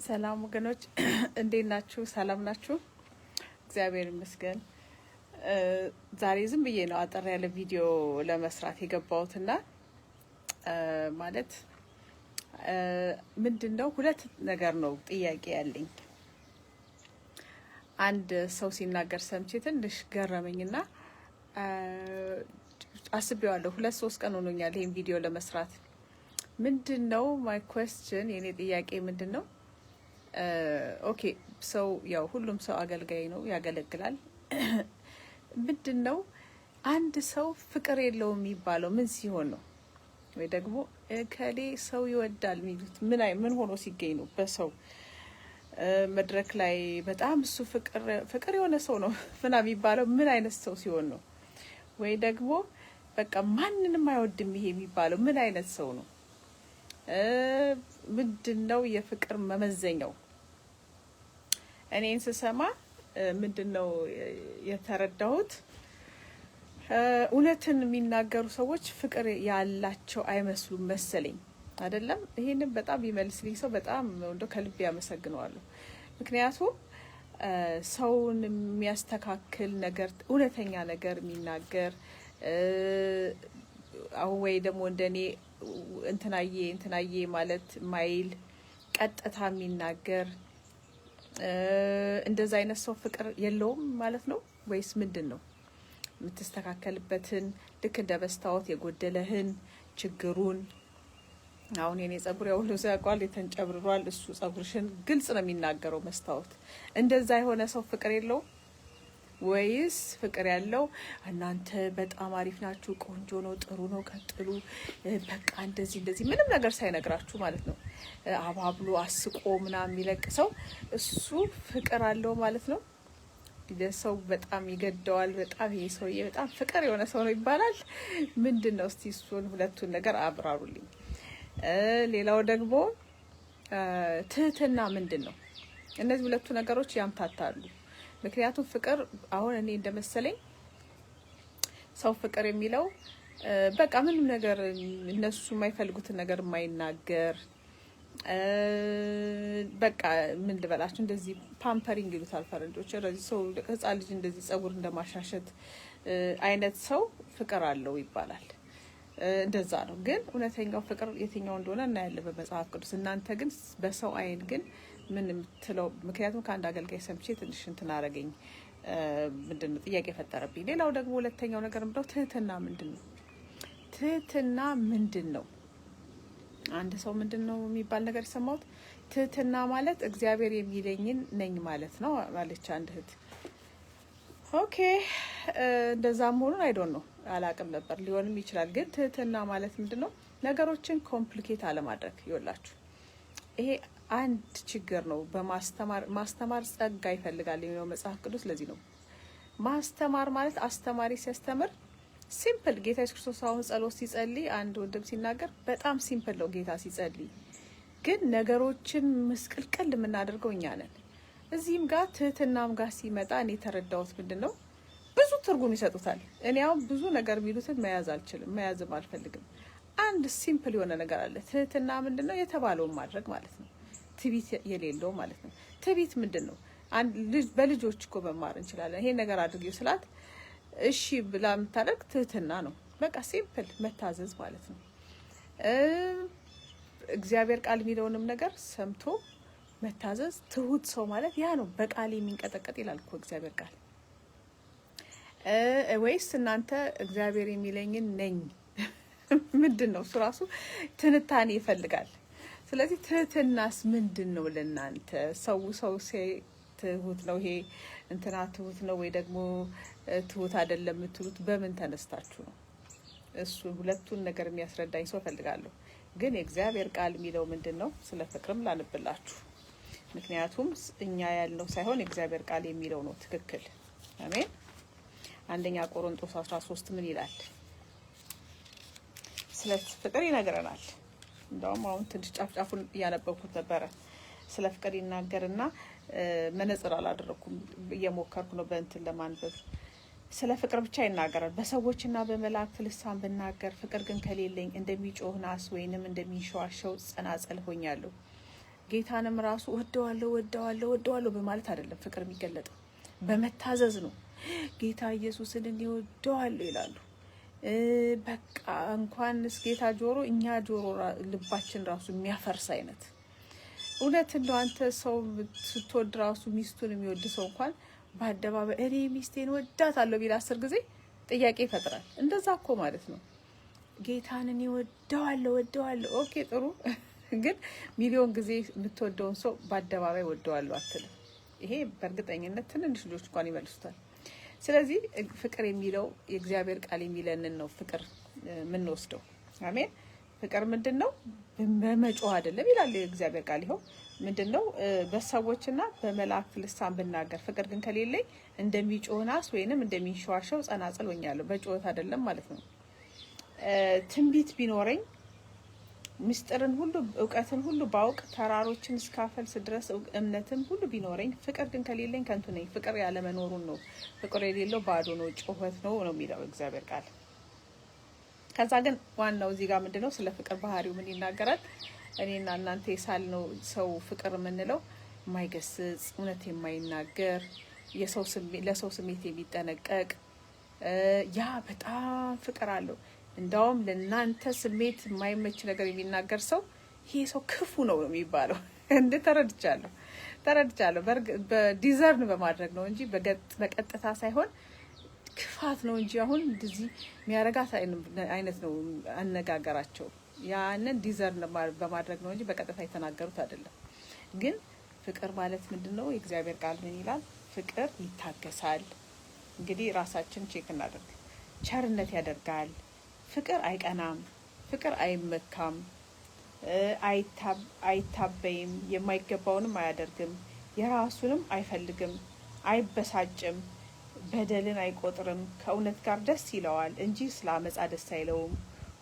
ሰላም ወገኖች እንዴት ናችሁ? ሰላም ናችሁ? እግዚአብሔር ይመስገን። ዛሬ ዝም ብዬ ነው አጠር ያለ ቪዲዮ ለመስራት የገባሁትና ማለት ምንድነው ሁለት ነገር ነው ጥያቄ ያለኝ። አንድ ሰው ሲናገር ሰምቼ ትንሽ ገረመኝና አስቤዋለሁ። 2-3 ቀን ሆኖኛል ይሄን ቪዲዮ ለመስራት። ምንድነው ማይ ኩዌስችን፣ የኔ ጥያቄ ምንድነው? ኦኬ ሰው ያው ሁሉም ሰው አገልጋይ ነው፣ ያገለግላል። ምንድነው አንድ ሰው ፍቅር የለውም የሚባለው ምን ሲሆን ነው? ወይ ደግሞ ከሌ ሰው ይወዳል የሚሉት ምን ሆኖ ሲገኝ ነው? በሰው መድረክ ላይ በጣም እሱ ፍቅር የሆነ ሰው ነው ምናምን የሚባለው ምን አይነት ሰው ሲሆን ነው? ወይ ደግሞ በቃ ማንንም አይወድም ይሄ የሚባለው ምን አይነት ሰው ነው? ምንድነው የፍቅር መመዘኛው? እኔን ስሰማ ምንድነው የተረዳሁት? እውነትን የሚናገሩ ሰዎች ፍቅር ያላቸው አይመስሉም መሰለኝ። አይደለም? ይሄንን በጣም ይመልስልኝ ሰው በጣም እንደው ከልቤ ያመሰግነዋለሁ። ምክንያቱም ሰውን የሚያስተካክል ነገር፣ እውነተኛ ነገር የሚናገር ወይ ደግሞ እንደኔ እንትናዬ ማለት ማይል ቀጥታ የሚናገር እንደዛ አይነት ሰው ፍቅር የለውም ማለት ነው ወይስ ምንድነው? የምትስተካከልበትን ልክ እንደ መስታወት የጎደለህን ችግሩን፣ አሁን የኔ ጸጉር ያው ሁሉ ያውቃል የተንጨብርሯል፣ እሱ ጸጉርሽን ግልጽ ነው የሚናገረው መስታወት። እንደዛ የሆነ ሰው ፍቅር የለውም ወይስ ፍቅር ያለው እናንተ በጣም አሪፍ ናችሁ፣ ቆንጆ ነው፣ ጥሩ ነው፣ ቀጥሉ፣ በቃ እንደዚህ ምንም ነገር ሳይነግራችሁ ማለት ነው አባብሎ አስቆ ምናምን የሚለቅ ሰው እሱ ፍቅር አለው ማለት ነው? ለሰው በጣም ይገደዋል። በጣም ይሄ ሰውዬ በጣም ፍቅር የሆነ ሰው ነው ይባላል። ምንድነው? እስቲ እሱን ሁለቱን ነገር አብራሩልኝ። ሌላው ደግሞ ትህትና ምንድነው? እነዚህ ሁለቱ ነገሮች ያምታታሉ። ምክንያቱም ፍቅር አሁን እኔ እንደመሰለኝ ሰው ፍቅር የሚለው በቃ ምንም ነገር እነሱ የማይፈልጉትን ነገር የማይናገር በቃ ምን ልበላችሁ እንደዚህ ፓምፐሪንግ ይሉታል ፈረንጆች። እንደዚህ ሰው ህፃን ልጅ እንደዚህ ጸጉር እንደማሻሸት አይነት ሰው ፍቅር አለው ይባላል። እንደዛ ነው። ግን እውነተኛው ፍቅር የትኛው እንደሆነ እናያለን በመጽሐፍ ቅዱስ። እናንተ ግን በሰው አይን ግን ምን የምትለው? ምክንያቱም ከአንድ አገልጋይ ሰምቼ ትንሽ እንትን አረገኝ፣ ምንድነው ጥያቄ ፈጠረብኝ። ሌላው ደግሞ ሁለተኛው ነገር ምንድነው? ትህትና ምንድነው? ትህትና ምንድነው? አንድ ሰው ምንድነው የሚባል ነገር የሰማሁት፣ ትህትና ማለት እግዚአብሔር የሚለኝን ነኝ ማለት ነው ማለች አንድ እህት። ኦኬ እንደዛ መሆኑን አይዶን ነው አላቅም ነበር፣ ሊሆንም ይችላል። ግን ትህትና ማለት ምንድነው? ነገሮችን ኮምፕሊኬት አለማድረግ። ይወላችሁ ይሄ አንድ ችግር ነው። ማስተማር ጸጋ ይፈልጋል የሚለው መጽሐፍ ቅዱስ። ለዚህ ነው ማስተማር ማለት አስተማሪ ሲያስተምር ሲምፕል። ጌታ ኢየሱስ ክርስቶስ አሁን ጸሎት ሲጸልይ አንድ ወንድም ሲናገር በጣም ሲምፕል ነው ጌታ ሲጸልይ፣ ግን ነገሮችን ምስቅልቅል የምናደርገው እኛ ነን። እዚህም ጋር ትህትናም ጋር ሲመጣ እኔ የተረዳሁት ምንድነው ብዙ ትርጉም ይሰጡታል። እኔ አሁን ብዙ ነገር የሚሉትን መያዝ አልችልም፣ መያዝም አልፈልግም። አንድ ሲምፕል የሆነ ነገር አለ። ትህትና ምንድነው? የተባለውን ማድረግ ማለት ነው። ትዕቢት የሌለው ማለት ነው። ትዕቢት ምንድነው? በልጆች እኮ መማር እንችላለን። ይሄ ነገር አድርጊው ስላት እሺ ብላ የምታደርግ ትህትና ነው። በቃ ሲምፕል መታዘዝ ማለት ነው። እግዚአብሔር ቃል የሚለውንም ነገር ሰምቶ መታዘዝ፣ ትሁት ሰው ማለት ያ ነው። በቃል የሚንቀጠቀጥ ይላል እኮ እግዚአብሔር ቃል። ወይስ እናንተ እግዚአብሔር የሚለኝን ነኝ ምንድነው? እሱ ራሱ ትንታኔ ይፈልጋል። ስለዚህ ትህትናስ ምንድነው ለእናንተ? ሰው ትሁት ነው ይሄ እንትና ትሁት ነው ወይ ደግሞ ትሁት አይደለም የምትሉት በምን ተነስታችሁ ነው? እሱ ሁለቱን ነገር የሚያስረዳኝ ሰው ፈልጋለሁ። ግን የእግዚአብሔር ቃል የሚለው ምንድነው? ስለ ፍቅርም ላንብላችሁ። ምክንያቱም እኛ ያልነው ሳይሆን የእግዚአብሔር ቃል የሚለው ነው ትክክል። አሜን። አንደኛ ቆሮንቶስ 13 ምን ይላል? ስለ ፍቅር ይነግረናል። እንደውም አሁን ትንሽ ጫፍጫፉን እያነበብኩት ነበረ። ስለ ፍቅር ይናገርና መነጽር አላደረኩም፣ እየሞከርኩ ነው በእንትን ለማንበብ። ስለ ፍቅር ብቻ ይናገራል። በሰዎችና በመላእክት ልሳን ብናገር ፍቅር ግን ከሌለኝ እንደሚጮህ ናስ ወይንም እንደሚንሸዋሸው ጸናጽል ሆኛለሁ። ጌታንም ራሱ ወደዋለሁ በማለት አይደለም ፍቅር የሚገለጠው፣ በመታዘዝ ነው። ጌታ ኢየሱስን እወደዋለሁ ይላሉ። በቃ እንኳንስ ጌታ ጆሮ እኛ ጆሮ ልባችን ራሱ የሚያፈርስ አይነት እውነት እንደው አንተ ሰው ስትወድ ራሱ ሚስቱን የሚወድ ሰው እንኳን በአደባባይ እኔ ሚስቴን ወዳታለሁ ቢል 10 ጊዜ ጥያቄ ይፈጥራል። እንደዛ እኮ ማለት ነው። ጌታን እኔ ወደዋለሁ። ኦኬ ጥሩ፣ ግን ሚሊዮን ጊዜ የምትወደውን ሰው በአደባባይ ወደዋለሁ አትልም። ይሄ በእርግጠኝነት ትንንሽ ልጆች እንኳን ይመልሱታል። ስለዚህ ፍቅር የሚለው የእግዚአብሔር ቃል የሚለንን ነው ፍቅር የምንወስደው። አሜን። ፍቅር ምንድነው? በመጮህ አይደለም ይላል የእግዚአብሔር ቃል። ይኸው ምንድነው? በሰዎችና በመላእክት ልሳን ብናገር ፍቅር ግን ከሌለኝ እንደሚጮህ ናስ ወይንም እንደሚንሸዋሸው ጸናጽል ሆኛለሁ። በጮህት አይደለም ማለት ነው። ትንቢት ቢኖረኝ ምስጢርን ሁሉ እውቀትን ሁሉ ባውቅ ተራሮችን እስካፈልስ ድረስ እምነትን ሁሉ ቢኖረኝ ፍቅር ግን ከሌለኝ ከንቱ ነኝ። ፍቅር ያለ መኖሩን ነው። ፍቅር የሌለው ባዶ ነው፣ ጩኸት ነው የሚለው እግዚአብሔር ቃል። ከዛ ግን ዋናው እዚህ ጋር ምንድነው? ስለ ፍቅር ባህሪው ምን ይናገራል? እኔና እናንተ የሳልነው ሰው ፍቅር የምንለው የማይገስጽ እውነት የማይናገር ለሰው ስሜት የሚጠነቀቅ ያ በጣም ፍቅር አለው። እንደውም ለናንተ ስሜት የማይመች ነገር የሚናገር ሰው ይሄ ሰው ክፉ ነው የሚባለው። እንደ ተረድቻለሁ። በዲዘርን በማድረግ ነው እንጂ በቀጥታ ሳይሆን ክፋት ነው እንጂ አሁን እንደዚህ የሚያረጋት አይነት ነው አነጋገራቸው። ያንን ዲዘርን በማድረግ ነው እንጂ በቀጥታ የተናገሩት አይደለም። ግን ፍቅር ማለት ምንድነው? የእግዚአብሔር ቃል ምን ይላል? ፍቅር ይታገሳል። እንግዲህ ራሳችን ቼክ እናደርግ። ቸርነት ያደርጋል። ፍቅር አይቀናም። ፍቅር አይመካም። አይታበይም። የማይገባውንም አያደርግም። የራሱንም አይፈልግም። አይበሳጭም። በደልን አይቆጥርም። ከእውነት ጋር ደስ ይለዋል እንጂ ስለ አመጻ ደስ አይለውም።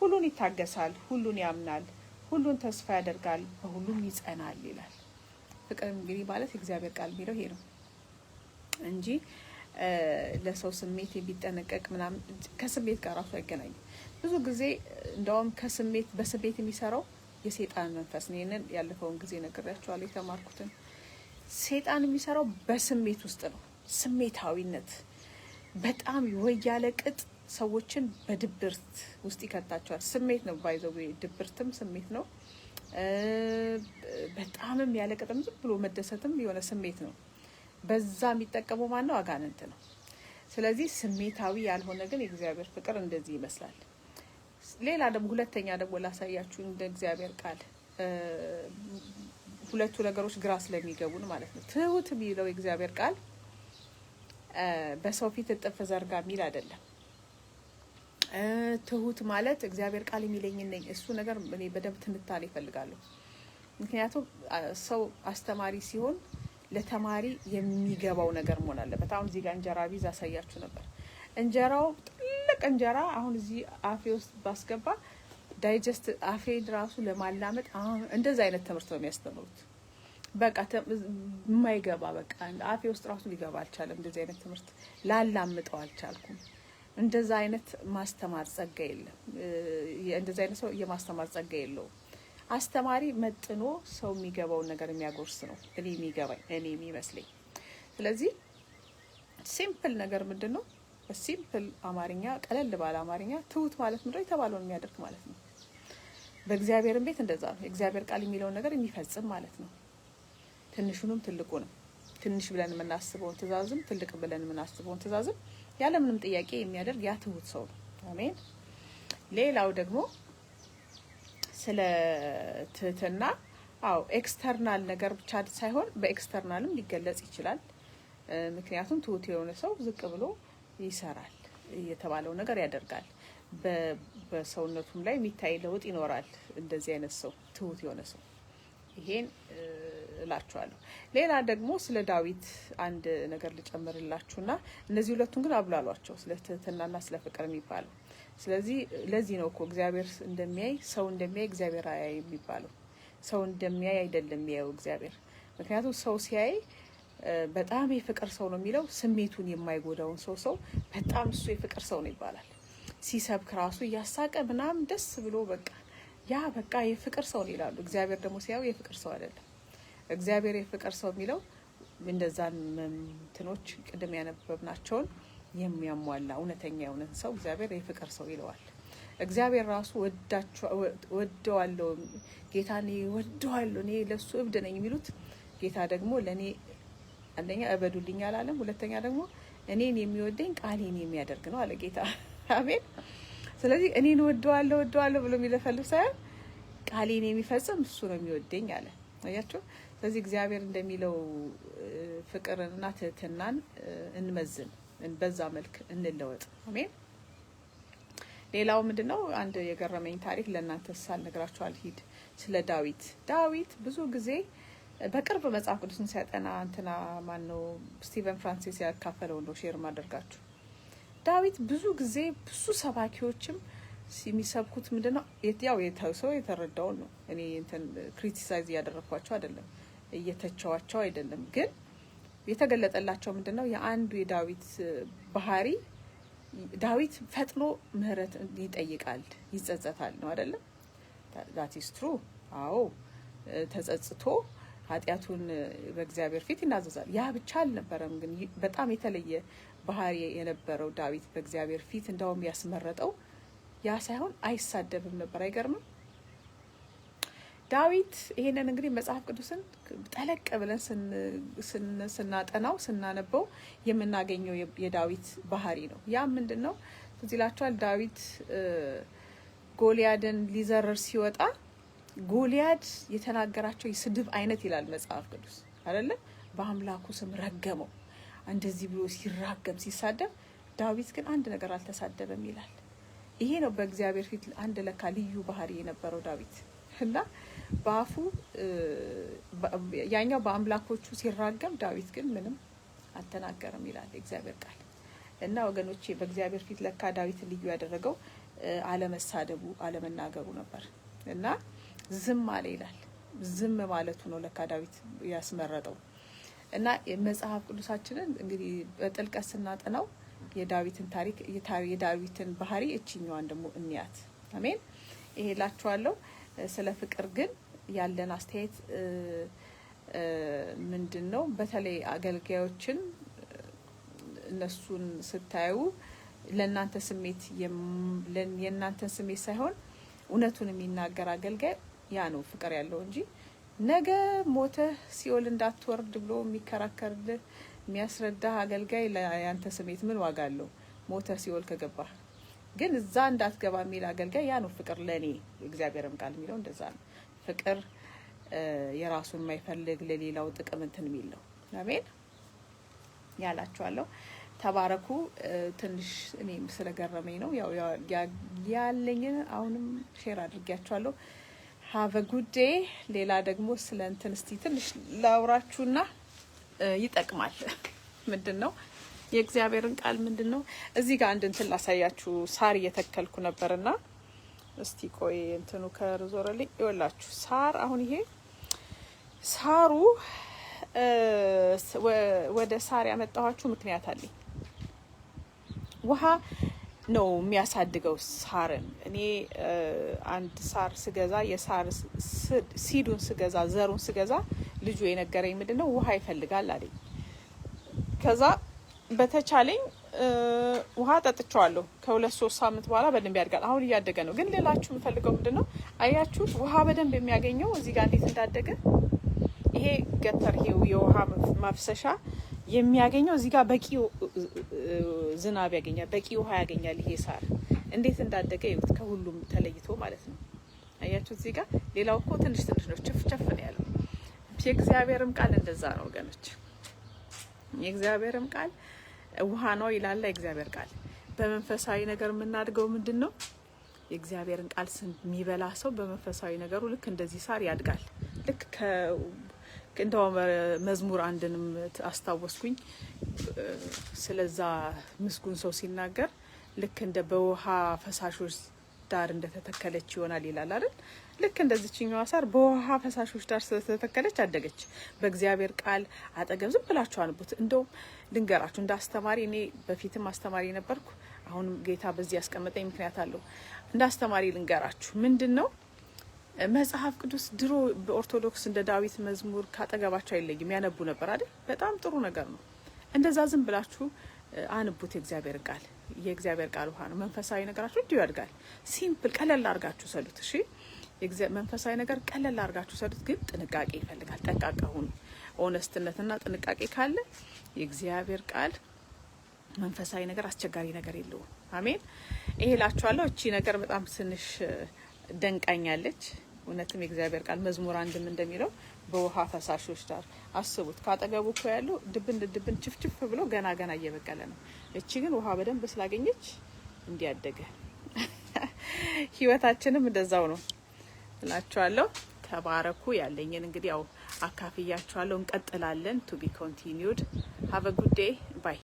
ሁሉን ይታገሳል፣ ሁሉን ያምናል፣ ሁሉን ተስፋ ያደርጋል፣ በሁሉም ይጸናል ይላል። ፍቅር እንግዲህ ማለት የእግዚአብሔር ቃል የሚለው ይሄ ነው እንጂ ለሰው ስሜት የሚጠነቀቅ ምናምን ከስሜት ጋር ራሱ አይገናኝም። ብዙ ጊዜ እንደውም በስሜት የሚሰራው የሰይጣን መንፈስ ነው። ይሄንን ያለፈውን ጊዜ ነግሬያችኋለሁ የተማርኩትን። ሰይጣን የሚሰራው በስሜት ውስጥ ነው። ስሜታዊነት በጣም ወያለ ቅጥ ሰዎችን በድብርት ውስጥ ይከታቸዋል። ስሜት ነው ባይዘው፣ ድብርትም ስሜት ነው። በጣምም ያለ ቅጥም ዝም ብሎ መደሰትም የሆነ ስሜት ነው። በዛ የሚጠቀመው ማን ነው? አጋንንት ነው። ስለዚህ ስሜታዊ ያልሆነ ግን የእግዚአብሔር ፍቅር እንደዚህ ይመስላል። ሌላ ደግሞ ሁለተኛ ደግሞ ላሳያችሁ እንደ እግዚአብሔር ቃል ሁለቱ ነገሮች ግራ ስለሚገቡን ማለት ነው። ትሁት የሚለው የእግዚአብሔር ቃል በሰው ፊት እጥፍ ዘርጋ የሚል አይደለም። ትሁት ማለት እግዚአብሔር ቃል የሚለኝ ነኝ። እሱ ነገር እኔ በደንብ ትንታኔ ይፈልጋለሁ። ምክንያቱም ሰው አስተማሪ ሲሆን ለተማሪ የሚገባው ነገር መሆን አለበት። አሁን እዚህ ጋር እንጀራ ቢዝ አሳያችሁ ነበር። እንጀራው ትልቅ እንጀራ አሁን እዚህ አፌ ውስጥ ባስገባ ዳይጀስት አፌ ራሱ ለማላመጥ እንደዛ አይነት ትምህርት ነው የሚያስተምሩት። በቃ የማይገባ በቃ አፌ ውስጥ ራሱ ሊገባ አልቻለም። እንደዚህ አይነት ትምህርት ላላምጠው አልቻልኩም። እንደዛ አይነት ማስተማር ጸጋ የለም። እንደዛ አይነት ሰው የማስተማር ጸጋ የለውም። አስተማሪ መጥኖ ሰው የሚገባውን ነገር የሚያጎርስ ነው። እኔ የሚገባኝ እኔ የሚመስለኝ። ስለዚህ ሲምፕል ነገር ምንድነው? በሲምፕል አማርኛ ቀለል ባለ አማርኛ ትሁት ማለት ምንድነው? የተባለውን የሚያደርግ ማለት ነው። በእግዚአብሔርም ቤት እንደዛ ነው። የእግዚአብሔር ቃል የሚለውን ነገር የሚፈጽም ማለት ነው። ትንሹንም ትልቁንም፣ ትንሽ ብለን የምናስበውን ትእዛዝም ትልቅ ብለን የምናስበውን ትእዛዝም ያለምንም ጥያቄ የሚያደርግ ያ ትሁት ሰው ነው። አሜን። ሌላው ደግሞ ስለ ትህትና ኤክስተርናል ነገር ብቻ ሳይሆን በኤክስተርናልም ሊገለጽ ይችላል። ምክንያቱም ትሁት የሆነ ሰው ዝቅ ብሎ ይሰራል፣ የተባለው ነገር ያደርጋል፣ በሰውነቱም ላይ የሚታይ ለውጥ ይኖራል። እንደዚህ አይነት ሰው ትሁት የሆነ ሰው ይሄን እላችኋለሁ። ሌላ ደግሞ ስለ ዳዊት አንድ ነገር ልጨምርላችሁና እነዚህ ሁለቱን ግን አብላሏቸው፣ ስለ ትህትናና ስለ ፍቅር የሚባለው። ስለዚህ ለዚህ ነው እኮ እግዚአብሔር እንደሚያይ ሰው እንደሚያይ እግዚአብሔር አያይ የሚባለው። ሰው እንደሚያይ አይደለም የሚያየው እግዚአብሔር። ምክንያቱም ሰው ሲያይ በጣም የፍቅር ሰው ነው የሚለው ስሜቱን የማይጎዳውን ሰው በጣም እሱ የፍቅር ሰው ነው ይባላል። ሲሰብክ ራሱ እያሳቀ ምናምን ደስ ብሎ በቃ ያ በቃ የፍቅር ሰው ነው ይላሉ። እግዚአብሔር ደግሞ ሲያየው የፍቅር ሰው አይደለም። እግዚአብሔር የፍቅር ሰው የሚለው እንደዛን እንትኖች ቅድም ያነበብናቸውን የሚያሟላ እውነተኛ የሆነ ሰው እግዚአብሔር የፍቅር ሰው ይለዋል። እግዚአብሔር ራሱ ወደዋለሁ ጌታን ወደዋለሁ እኔ ለሱ እብድ ነኝ የሚሉት ጌታ ደግሞ ለኔ አንደኛ እበዱልኝ አላለም፣ ሁለተኛ ደግሞ እኔን የሚወደኝ ቃሌን የሚያደርግ ነው አለ ጌታ። አሜን። ስለዚህ እኔን ወደዋለሁ ብሎ የሚለፈልፍ ሳይሆን ቃሌን የሚፈጽም እሱ ነው የሚወደኝ አለ። አያችሁ። ስለዚህ እግዚአብሔር እንደሚለው ፍቅርንና ትህትናን እንመዝን፣ በዛ መልክ እንለወጥ። አሜን። ሌላው ምንድነው አንድ የገረመኝ ታሪክ ለእናንተ ሳልነግራችሁ አልሂድ። ስለ ዳዊት ብዙ ጊዜ በቅርብ መጽሐፍ ቅዱስን ሲያጠና እንትና ማነው ስቲቨን ፍራንሲስ ያካፈለው ነው ሼር ማደርጋችሁ። ዳዊት ብዙ ጊዜ ብዙ ሰባኪዎችም የሚሰብኩት ምንድነው ያው ሰው የተረዳው ነው። እኔ እንትን ክሪቲሳይዝ ያደረኳቸው አይደለም፣ እየተቻዋቸው አይደለም፣ ግን የተገለጠላቸው ምንድነው የአንዱ የዳዊት ባህሪ ዳዊት ፈጥኖ ምህረት ይጠይቃል፣ ይጸጸታል ነው አይደለም? that is true። አዎ ተጸጽቶ ኃጢያቱን በእግዚአብሔር ፊት ይናዘዛል። ያ ብቻ አልነበረም፣ ግን በጣም የተለየ ባህሪ የነበረው ዳዊት በእግዚአብሔር ፊት እንደውም ያስመረጠው ያ ሳይሆን አይሳደብም ነበር። አይገርምም? ዳዊት ይሄንን እንግዲህ መጽሐፍ ቅዱስን ጠለቅ ብለን ስናጠናው ስናነበው የምናገኘው የዳዊት ባህሪ ነው። ያ ምንድነው? እዚህ ላችኋል ዳዊት ጎልያድን ሊዘረር ሲወጣ ጎልያድ የተናገራቸው የስድብ አይነት ይላል መጽሐፍ ቅዱስ አይደለ? በአምላኩ ስም ረገመው። እንደዚህ ብሎ ሲራገም ሲሳደብ፣ ዳዊት ግን አንድ ነገር አልተሳደበም ይላል። ይሄ ነው በእግዚአብሔር ፊት አንድ ለካ ልዩ ባህሪ የነበረው ዳዊት እና ባፉ ያኛው በአምላኮቹ ሲራገም ዳዊት ግን ምንም አልተናገረም ይላል እግዚአብሔር ቃል። እና ወገኖቼ በእግዚአብሔር ፊት ለካ ዳዊት ልዩ ያደረገው አለመሳደቡ አለመናገሩ ነበር። እና ዝም አለ ይላል። ዝም ማለቱ ነው ለካ ዳዊት ያስመረጠው። እና መጽሐፍ ቅዱሳችንን እንግዲህ በጥልቀት ስናጠናው የዳዊትን ታሪክ የዳዊትን ባህሪ እቺኛዋን ደግሞ እንያት። አሜን። ይሄ ላችኋለሁ። ስለ ፍቅር ግን ያለን አስተያየት ምንድነው? በተለይ አገልጋዮችን እነሱን ስታዩ ለእናንተ ስሜት የእናንተን ስሜት ሳይሆን እውነቱን የሚናገር አገልጋይ ያ ነው ፍቅር ያለው እንጂ ነገ ሞተህ ሲኦል እንዳትወርድ ብሎ የሚከራከርልህ የሚያስረዳ አገልጋይ ለያንተ ስሜት ምን ዋጋ አለው? ሞተህ ሲኦል ከገባህ ግን እዛ እንዳትገባ የሚል አገልጋይ ያ ነው ፍቅር ለኔ። እግዚአብሔርም ቃል የሚለው እንደዛ ነው። ፍቅር የራሱን የማይፈልግ ለሌላው ጥቅም እንትን የሚል ነው። አሜን ያላችኋለሁ። ተባረኩ። ትንሽ እኔም ስለገረመኝ ነው ያው ያለኝን አሁንም ሼር አድርጌያችኋለሁ። have a good day። ሌላ ደግሞ ስለ እንትን እስቲ ትንሽ ላውራችሁና ይጠቅማል። ምንድነው የእግዚአብሔርን ቃል ምንድነው? እዚህ ጋር አንድ እንትን ላሳያችሁ። ሳር እየተከልኩ ነበርና እስቲ ቆይ እንትኑ ከርዞረልኝ ይወላችሁ። ሳር አሁን ይሄ ሳሩ ወደ ሳር ያመጣኋችሁ ምክንያት አለኝ። ውሃ ነው የሚያሳድገው ሳርን። እኔ አንድ ሳር ስገዛ የሳር ሲዱን ስገዛ ዘሩን ስገዛ ልጁ የነገረኝ ምንድነው ውሃ ይፈልጋል አለኝ። ከዛ በተቻለኝ ውሃ ጠጥቻለሁ። ከ2-3 ሳምንት በኋላ በደንብ ያድጋል። አሁን እያደገ ነው። ግን ሌላችሁ የምፈልገው ምንድነው አያችሁ ውሃ በደንብ የሚያገኘው እዚህ ጋር እንዴት እንዳደገ ይሄ ገተር ይሄው የውሃ ማፍሰሻ የሚያገኘው እዚህ ጋር በቂ ዝናብ ያገኛል፣ በቂ ውሃ ያገኛል። ይሄ ሳር እንዴት እንዳደገ ይሁት ከሁሉም ተለይቶ ማለት ነው። አያችሁ እዚህ ጋር ሌላው እኮ ትንሽ ነው ቸፍ ነው ያለው። የእግዚአብሔርም ቃል እንደዛ ነው ወገኖች። የእግዚአብሔርም ቃል ውሃ ነው ይላል የእግዚአብሔር ቃል። በመንፈሳዊ ነገር የምናድገው ምንድነው? የእግዚአብሔርን ቃል የሚበላ ሰው በመንፈሳዊ ነገሩ ልክ እንደዚህ ሳር ያድጋል። ልክ እንደው መዝሙር አንድንም አስታወስኩኝ ስለዛ ምስጉን ሰው ሲናገር ልክ እንደ በውሃ ፈሳሾች ዳር እንደተተከለች ይሆናል ይላል አይደል? ልክ እንደዚህኛው ሳር በውሃ ፈሳሾች ዳር ስለተተከለች አደገች። በእግዚአብሔር ቃል አጠገብ ዝም ብላችሁ አንቡት። እንደው ልንገራችሁ እንደ አስተማሪ እኔ በፊትም አስተማሪ ነበርኩ። አሁን ጌታ በዚህ ያስቀመጠኝ ምክንያት አለው። እንደ አስተማሪ ልንገራችሁ ምንድነው መጽሐፍ ቅዱስ ድሮ በኦርቶዶክስ እንደ ዳዊት መዝሙር ካጠገባቸው አይለይም ያነቡ ነበር አይደል? በጣም ጥሩ ነገር ነው። እንደዛ ዝም ብላችሁ አንቡት። የእግዚአብሔር ቃል ውሃ ነው። መንፈሳዊ ነገራችሁ እንዲሁ ያድጋል። ሲምፕል ቀለል አድርጋችሁ ሰዱት። እሺ መንፈሳዊ ነገር ቀለል አድርጋችሁ ሰዱት፣ ግን ጥንቃቄ ይፈልጋል። ጠንቃቃ ሁኑ። ኦነስትነትና ጥንቃቄ ካለ የእግዚአብሔር ቃል መንፈሳዊ ነገር አስቸጋሪ ነገር የለውም። አሜን። ይሄ ላችኋለሁ። እቺ ነገር በጣም ትንሽ ደንቃኛለች። እውነትም የእግዚአብሔር ቃል መዝሙር 1 እንደሚለው በውሃ ፈሳሾች ዳር አስቡት። ካጠገቡ እኮ ያለው ድብን ችፍችፍ ብሎ ገና እየበቀለ ነው። እቺ ግን ውሃ በደንብ ስላገኘች እንዲያደገ ህይወታችንም እንደዛው ነው እላችኋለሁ። ተባረኩ። ያለኝን እንግዲህ ያው አካፍያችኋለሁ። እንቀጥላለን። ቱ ቢ ኮንቲኒዩድ። ሃቭ አ ጉድ ዴይ ባይ